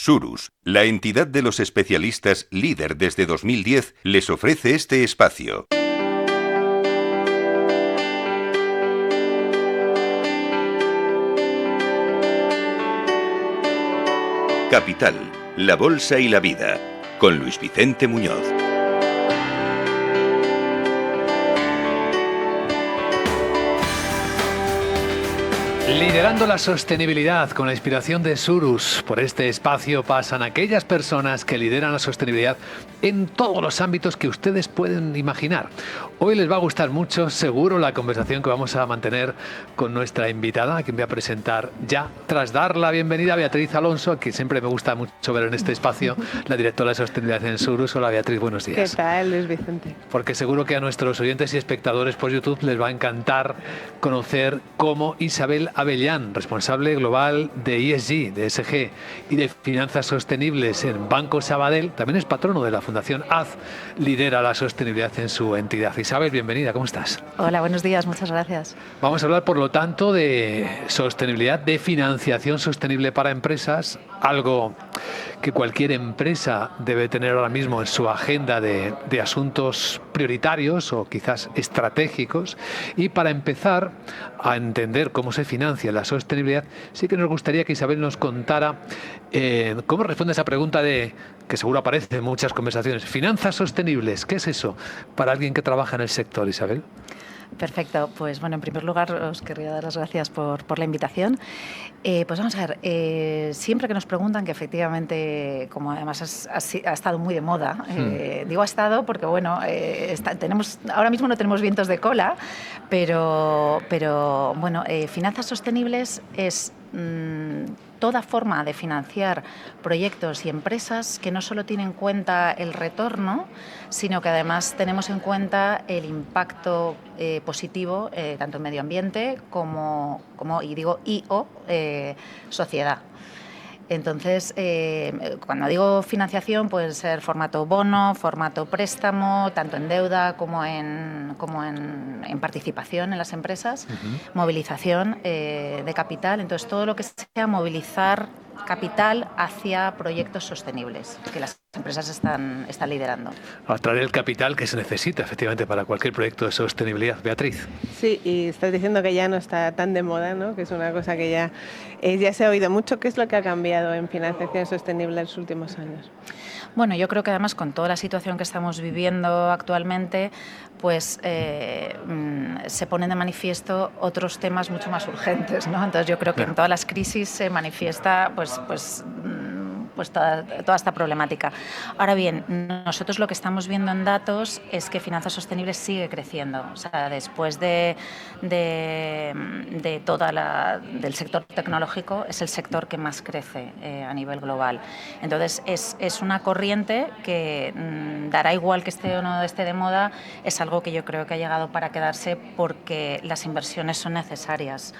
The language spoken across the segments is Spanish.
Surus, la entidad de los especialistas líder desde 2010, les ofrece este espacio. Capital, la bolsa y la vida, con Luis Vicente Muñoz. Liderando la sostenibilidad con la inspiración de Surus. Por este espacio pasan aquellas personas que lideran la sostenibilidad en todos los ámbitos que ustedes pueden imaginar. Hoy les va a gustar mucho, seguro, la conversación que vamos a mantener con nuestra invitada, a quien voy a presentar ya, tras dar la bienvenida a Beatriz Alonso, a quien siempre me gusta mucho ver en este espacio, la directora de sostenibilidad en Surus. Hola Beatriz, buenos días. ¿Qué tal, Luis Vicente? Porque seguro que a nuestros oyentes y espectadores por YouTube les va a encantar conocer cómo Isabel Avellán, responsable global de ESG, de ESG y de finanzas sostenibles en Banco Sabadell, también es patrono de la Fundación AZ, lidera la sostenibilidad en su entidad. Isabel, bienvenida, ¿cómo estás? Hola, buenos días, muchas gracias. Vamos a hablar, por lo tanto, de sostenibilidad, de financiación sostenible para empresas, algo que cualquier empresa debe tener ahora mismo en su agenda de asuntos prioritarios o quizás estratégicos. Y para empezar a entender cómo se financia la sostenibilidad, sí que nos gustaría que Isabel nos contara cómo responde a esa pregunta que seguro aparece en muchas conversaciones. Finanzas sostenibles, ¿qué es eso para alguien que trabaja en el sector, Isabel? Perfecto, pues bueno, en primer lugar os querría dar las gracias por la invitación. Pues vamos a ver, siempre que nos preguntan, que efectivamente, como además ha estado muy de moda, digo ha estado porque bueno, ahora mismo no tenemos vientos de cola, pero bueno, finanzas sostenibles es toda forma de financiar proyectos y empresas que no solo tienen en cuenta el retorno, sino que además tenemos en cuenta el impacto positivo, tanto en medio ambiente como sociedad. Entonces, cuando digo financiación, puede ser formato bono, formato préstamo, tanto en deuda como en participación en las empresas, movilización de capital. Entonces, todo lo que sea movilizar capital hacia proyectos sostenibles que las empresas están liderando. Atraer el capital que se necesita efectivamente para cualquier proyecto de sostenibilidad. Beatriz. Sí, y estás diciendo que ya no está tan de moda, ¿no? Que es una cosa que ya se ha oído mucho. ¿Qué es lo que ha cambiado en financiación sostenible en los últimos años? Bueno, yo creo que además con toda la situación que estamos viviendo actualmente, pues se ponen de manifiesto otros temas mucho más urgentes, ¿no? Entonces yo creo que en todas las crisis se manifiesta pues toda esta problemática. Ahora bien, nosotros lo que estamos viendo en datos es que finanzas sostenibles sigue creciendo. O sea, después del sector tecnológico, es el sector que más crece a nivel global. Entonces, es una corriente que dará igual que esté o no esté de moda, es algo que yo creo que ha llegado para quedarse porque las inversiones son necesarias.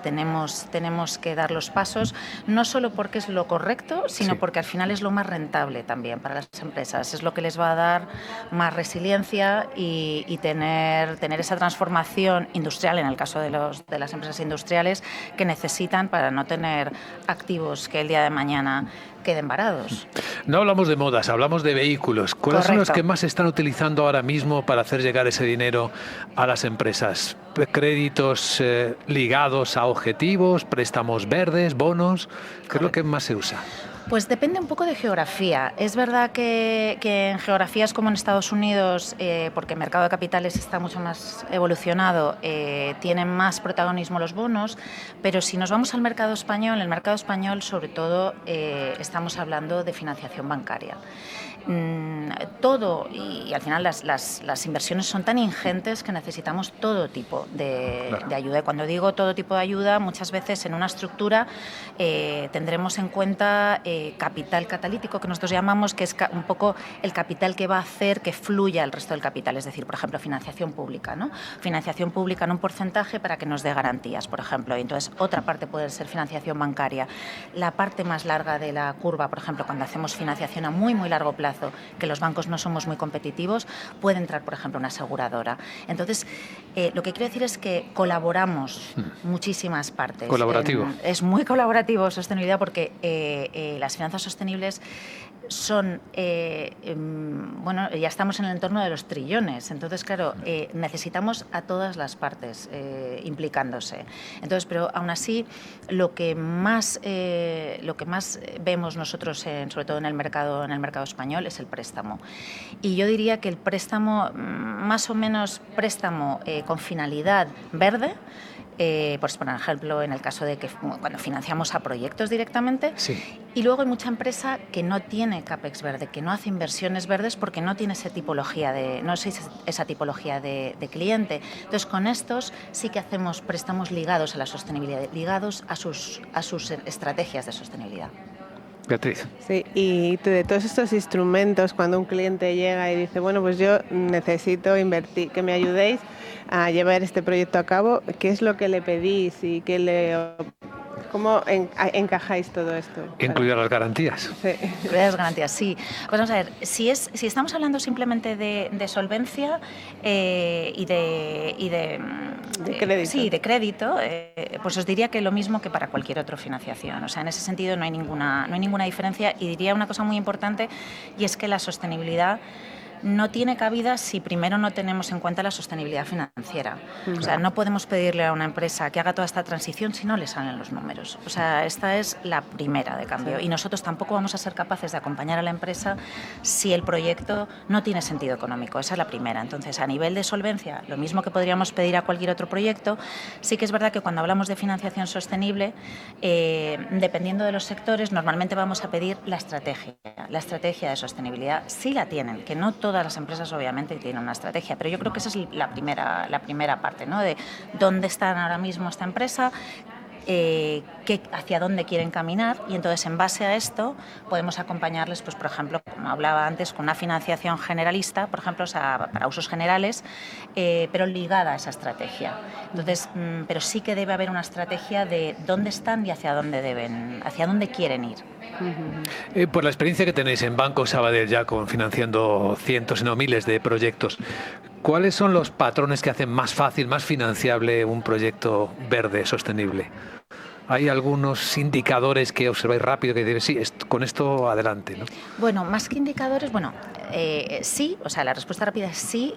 Tenemos que dar los pasos, no solo porque es lo correcto, sino porque al final es lo más rentable también para las empresas. Es lo que les va a dar más resiliencia y tener esa transformación industrial, en el caso de las empresas industriales, que necesitan para no tener activos que el día de mañana queden varados. No hablamos de modas, hablamos de vehículos. ¿Cuáles son los que más se están utilizando ahora mismo para hacer llegar ese dinero a las empresas? ¿Créditos ligados a objetivos, préstamos verdes, bonos? ¿Qué es lo que más se usa? Pues depende un poco de geografía. Es verdad que en geografías como en Estados Unidos, porque el mercado de capitales está mucho más evolucionado, tienen más protagonismo los bonos, pero si nos vamos al mercado español, el mercado español sobre todo estamos hablando de financiación bancaria. Todo, y al final las inversiones son tan ingentes que necesitamos todo tipo de ayuda. Y cuando digo todo tipo de ayuda, muchas veces en una estructura tendremos en cuenta capital catalítico, que nosotros llamamos, que es un poco el capital que va a hacer que fluya el resto del capital, es decir, por ejemplo, financiación pública, ¿no? Financiación pública en un porcentaje para que nos dé garantías, por ejemplo. Y entonces, otra parte puede ser financiación bancaria. La parte más larga de la curva, por ejemplo, cuando hacemos financiación a muy, muy largo plazo, que los bancos no somos muy competitivos, puede entrar, por ejemplo, una aseguradora. Entonces, lo que quiero decir es que colaboramos muchísimas partes. Colaborativo. Es muy colaborativo sostenibilidad porque las finanzas sostenibles son, bueno, ya estamos en el entorno de los trillones, entonces, claro, necesitamos a todas las partes implicándose. Entonces, pero aún así, lo que más vemos nosotros, sobre todo en el mercado español, es el préstamo. Y yo diría que el préstamo, más o menos préstamo con finalidad verde, pues por ejemplo, en el caso de que cuando financiamos a proyectos directamente, Sí. y luego hay mucha empresa que no tiene CAPEX verde, que no hace inversiones verdes porque no tiene esa tipología de cliente. Entonces, con estos sí que hacemos préstamos ligados a la sostenibilidad, ligados a sus estrategias de sostenibilidad. Beatriz. Sí, y de todos estos instrumentos, cuando un cliente llega y dice, bueno, pues yo necesito invertir, que me ayudéis a llevar este proyecto a cabo, ¿qué es lo que le pedís y cómo encajáis todo esto? Incluir las garantías. Sí. Las garantías, sí. Pues vamos a ver, si estamos hablando simplemente de solvencia y de crédito. Sí, de crédito, pues os diría que lo mismo que para cualquier otra financiación. O sea, en ese sentido no hay ninguna diferencia, y diría una cosa muy importante, y es que la sostenibilidad no tiene cabida si primero no tenemos en cuenta la sostenibilidad financiera. O sea, no podemos pedirle a una empresa que haga toda esta transición si no le salen los números. O sea, esta es la primera de cambio. Y nosotros tampoco vamos a ser capaces de acompañar a la empresa si el proyecto no tiene sentido económico. Esa es la primera. Entonces, a nivel de solvencia, lo mismo que podríamos pedir a cualquier otro proyecto, sí que es verdad que cuando hablamos de financiación sostenible, dependiendo de los sectores, normalmente vamos a pedir la estrategia de sostenibilidad. Sí la tienen, que no todas las empresas obviamente tienen una estrategia, pero yo creo que esa es la primera parte, ¿no? De dónde está ahora mismo esta empresa, hacia dónde quieren caminar, y entonces en base a esto podemos acompañarles, pues por ejemplo, como hablaba antes, con una financiación generalista, por ejemplo, o sea, para usos generales, pero ligada a esa estrategia. Entonces, pero sí que debe haber una estrategia de dónde están y hacia dónde quieren ir. Por la experiencia que tenéis en Banco Sabadell ya financiando cientos, si no miles de proyectos, ¿cuáles son los patrones que hacen más fácil, más financiable un proyecto verde, sostenible? ¿Hay algunos indicadores que observáis rápido que dicen, sí, con esto adelante, ¿no? Bueno, más que indicadores, sí, o sea, la respuesta rápida es sí.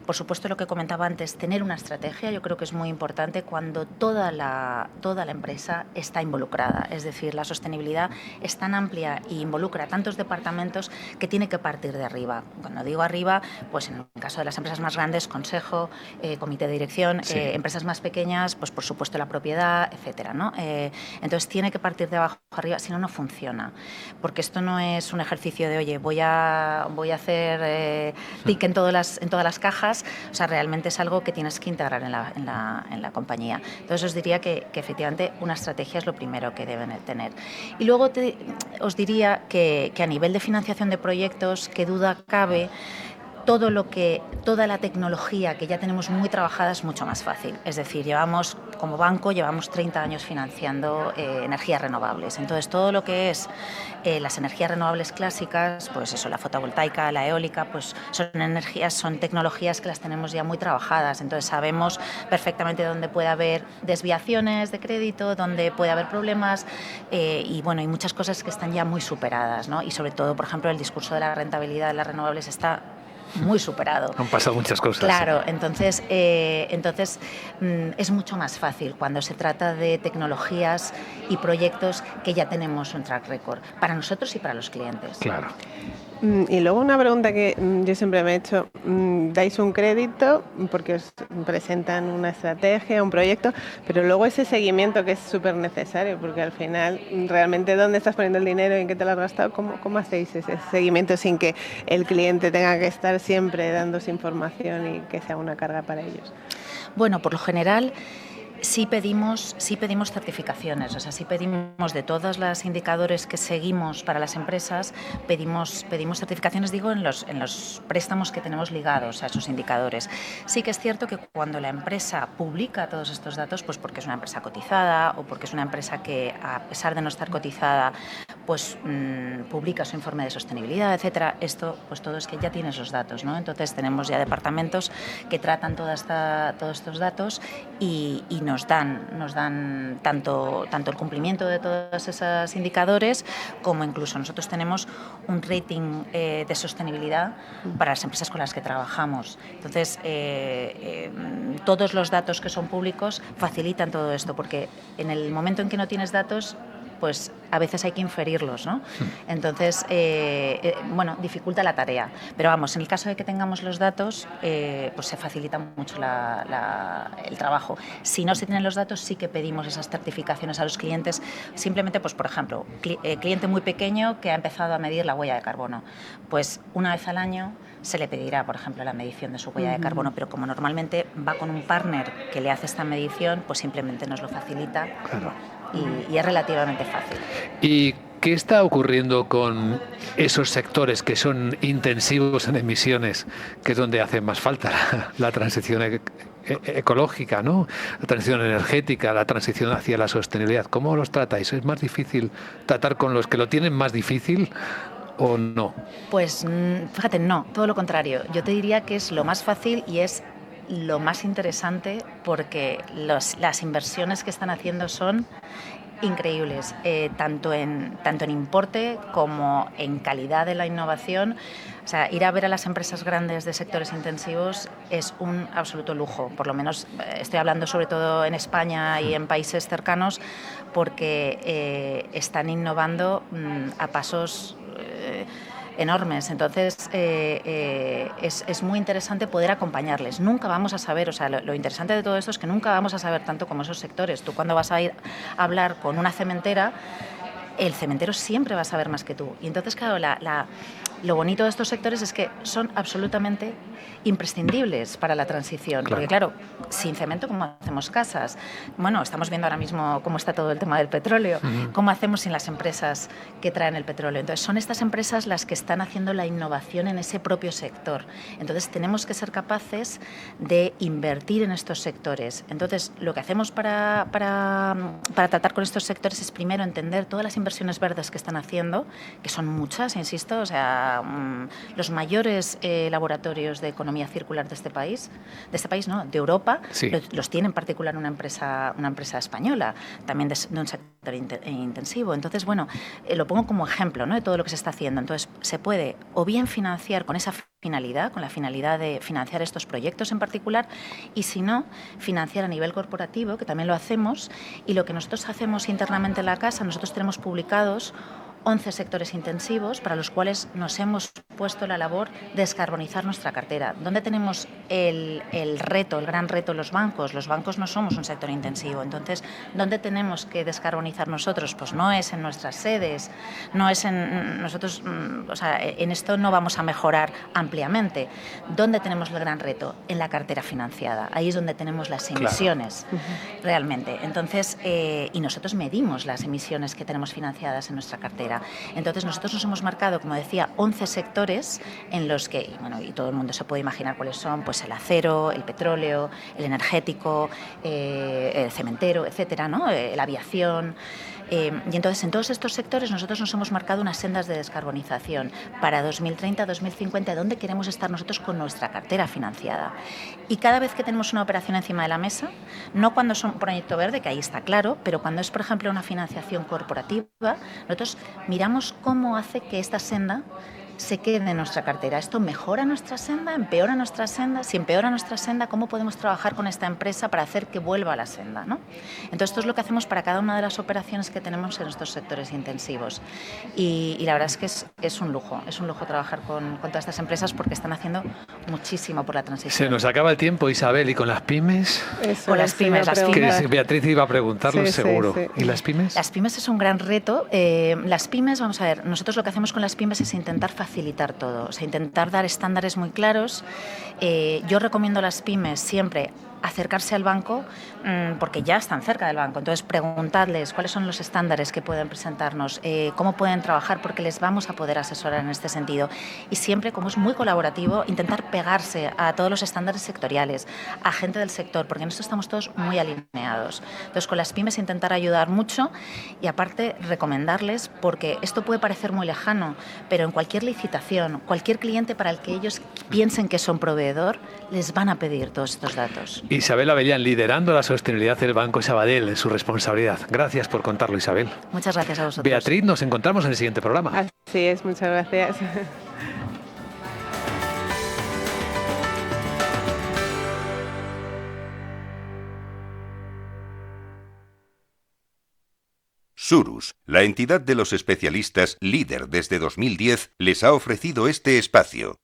Por supuesto, lo que comentaba antes, tener una estrategia, yo creo que es muy importante cuando toda la empresa está involucrada. Es decir, la sostenibilidad es tan amplia e involucra tantos departamentos que tiene que partir de arriba. Cuando digo arriba, pues en el caso de las empresas más grandes, consejo, comité de dirección, Sí. Empresas más pequeñas, pues por supuesto la propiedad, etcétera, ¿no? Entonces tiene que partir de abajo arriba, si no, no funciona. Porque esto no es un ejercicio de, oye, voy a hacer tic en todas las cajas. O sea, realmente es algo que tienes que integrar en la compañía. Entonces os diría que efectivamente una estrategia es lo primero que deben tener. Y luego os diría que a nivel de financiación de proyectos, qué duda cabe, toda la tecnología que ya tenemos muy trabajada es mucho más fácil. Es decir, como banco llevamos 30 años financiando energías renovables. Entonces, todo lo que es las energías renovables clásicas, pues eso, la fotovoltaica, la eólica, pues son tecnologías que las tenemos ya muy trabajadas. Entonces, sabemos perfectamente dónde puede haber desviaciones de crédito, dónde puede haber problemas, y bueno, hay muchas cosas que están ya muy superadas, ¿no? Y sobre todo, por ejemplo, el discurso de la rentabilidad de las renovables está muy superado. Han pasado muchas cosas. Claro, entonces es mucho más fácil cuando se trata de tecnologías y proyectos que ya tenemos un track record para nosotros y para los clientes. Claro. Y luego una pregunta que yo siempre me he hecho, dais un crédito porque os presentan una estrategia, un proyecto, pero luego ese seguimiento que es súper necesario, porque al final realmente dónde estás poniendo el dinero y en qué te lo has gastado, ¿cómo hacéis ese seguimiento sin que el cliente tenga que estar siempre dándose información y que sea una carga para ellos? Bueno, por lo general sí pedimos certificaciones, o sea, sí pedimos de todos los indicadores que seguimos para las empresas, pedimos certificaciones, digo, en los préstamos que tenemos ligados a esos indicadores. Sí que es cierto que cuando la empresa publica todos estos datos, pues porque es una empresa cotizada o porque es una empresa que, a pesar de no estar cotizada, pues publica su informe de sostenibilidad, etcétera. Esto, pues todo es que ya tiene esos datos, ¿no? Entonces tenemos ya departamentos que tratan todos estos datos y nos dan tanto el cumplimiento de todos esos indicadores, como incluso nosotros tenemos un rating de sostenibilidad para las empresas con las que trabajamos. Entonces, todos los datos que son públicos facilitan todo esto, porque en el momento en que no tienes datos, pues a veces hay que inferirlos, ¿no? Entonces, bueno, dificulta la tarea. Pero vamos, en el caso de que tengamos los datos, pues se facilita mucho el trabajo. Si no se tienen los datos, sí que pedimos esas certificaciones a los clientes. Simplemente, pues por ejemplo, cliente muy pequeño que ha empezado a medir la huella de carbono. Pues una vez al año se le pedirá, por ejemplo, la medición de su huella de carbono, pero como normalmente va con un partner que le hace esta medición, pues simplemente nos lo facilita. Claro. Y es relativamente fácil. ¿Y qué está ocurriendo con esos sectores que son intensivos en emisiones, que es donde hace más falta la transición ecológica, ¿no? La transición energética, la transición hacia la sostenibilidad? ¿Cómo los tratáis? ¿Es más difícil tratar con los que lo tienen más difícil o no? Pues fíjate, no, todo lo contrario. Yo te diría que es lo más fácil y es lo más interesante, porque las inversiones que están haciendo son increíbles, tanto en importe como en calidad de la innovación. O sea, ir a ver a las empresas grandes de sectores intensivos es un absoluto lujo. Por lo menos estoy hablando sobre todo en España y en países cercanos, porque están innovando a pasos enormes. Entonces, es muy interesante poder acompañarles. Nunca vamos a saber, o sea, lo interesante de todo esto es que nunca vamos a saber tanto como esos sectores. Tú cuando vas a ir a hablar con una cementera, el cementero siempre va a saber más que tú. Y entonces, claro, lo bonito de estos sectores es que son absolutamente imprescindibles para la transición. Claro. Porque, claro, sin cemento, ¿cómo hacemos casas? Bueno, estamos viendo ahora mismo cómo está todo el tema del petróleo. ¿Cómo hacemos sin las empresas que traen el petróleo? Entonces, son estas empresas las que están haciendo la innovación en ese propio sector. Entonces, tenemos que ser capaces de invertir en estos sectores. Entonces, lo que hacemos para tratar con estos sectores es primero entender todas las inversiones verdes que están haciendo, que son muchas, insisto, o sea, los mayores laboratorios de economía circular de este país no, de Europa, sí, los tiene en particular una empresa española, también de un sector intensivo. Entonces, bueno, lo pongo como ejemplo, ¿no?, de todo lo que se está haciendo. Entonces, se puede o bien financiar con esa finalidad, con la finalidad de financiar estos proyectos en particular, y si no, financiar a nivel corporativo, que también lo hacemos, y lo que nosotros hacemos internamente en la casa, nosotros tenemos publicados 11 sectores intensivos para los cuales nos hemos puesto la labor de descarbonizar nuestra cartera. ¿Dónde tenemos el reto, el gran reto? Los bancos. Los bancos no somos un sector intensivo. Entonces, ¿dónde tenemos que descarbonizar nosotros? Pues no es en nuestras sedes, no es en nosotros, o sea, en esto no vamos a mejorar ampliamente. ¿Dónde tenemos el gran reto? En la cartera financiada. Ahí es donde tenemos las emisiones, claro, realmente. Entonces, y nosotros medimos las emisiones que tenemos financiadas en nuestra cartera. Entonces, nosotros nos hemos marcado, como decía, 11 sectores en los que, bueno, y todo el mundo se puede imaginar cuáles son, pues el acero, el petróleo, el energético, el cementero, etcétera, ¿no?, la aviación. Y entonces, en todos estos sectores nosotros nos hemos marcado unas sendas de descarbonización para 2030, 2050, donde queremos estar nosotros con nuestra cartera financiada. Y cada vez que tenemos una operación encima de la mesa, no cuando es un proyecto verde, que ahí está claro, pero cuando es, por ejemplo, una financiación corporativa, nosotros miramos cómo hace que esta senda se quede en nuestra cartera. ¿Esto mejora nuestra senda? ¿Empeora nuestra senda? Si empeora nuestra senda, ¿cómo podemos trabajar con esta empresa para hacer que vuelva a la senda, ¿no? Entonces, esto es lo que hacemos para cada una de las operaciones que tenemos en estos sectores intensivos. Y la verdad es que es un lujo trabajar con todas estas empresas, porque están haciendo muchísimo por la transición. Se nos acaba el tiempo, Isabel, ¿y con las pymes? Eso, con las pymes. Que Beatriz iba a preguntarlo, sí, seguro. Sí, sí. ¿Y las pymes? Las pymes es un gran reto. Las pymes, vamos a ver, nosotros lo que hacemos con las pymes es intentar facilitar todo, o sea, intentar dar estándares muy claros. Yo recomiendo a las pymes siempre acercarse al banco porque ya están cerca del banco. Entonces, preguntadles cuáles son los estándares que pueden presentarnos, cómo pueden trabajar, porque les vamos a poder asesorar en este sentido. Y siempre, como es muy colaborativo, intentar pegarse a todos los estándares sectoriales, a gente del sector, porque en esto estamos todos muy alineados. Entonces, con las pymes intentar ayudar mucho y aparte recomendarles, porque esto puede parecer muy lejano, pero en cualquier licitación, cualquier cliente para el que ellos piensen que son proveedor, les van a pedir todos estos datos. Isabel Abellán, liderando la sostenibilidad del Banco Sabadell en su responsabilidad. Gracias por contarlo, Isabel. Muchas gracias a vosotros. Beatriz, nos encontramos en el siguiente programa. Así es, muchas gracias. Surus, la entidad de los especialistas líder desde 2010, les ha ofrecido este espacio.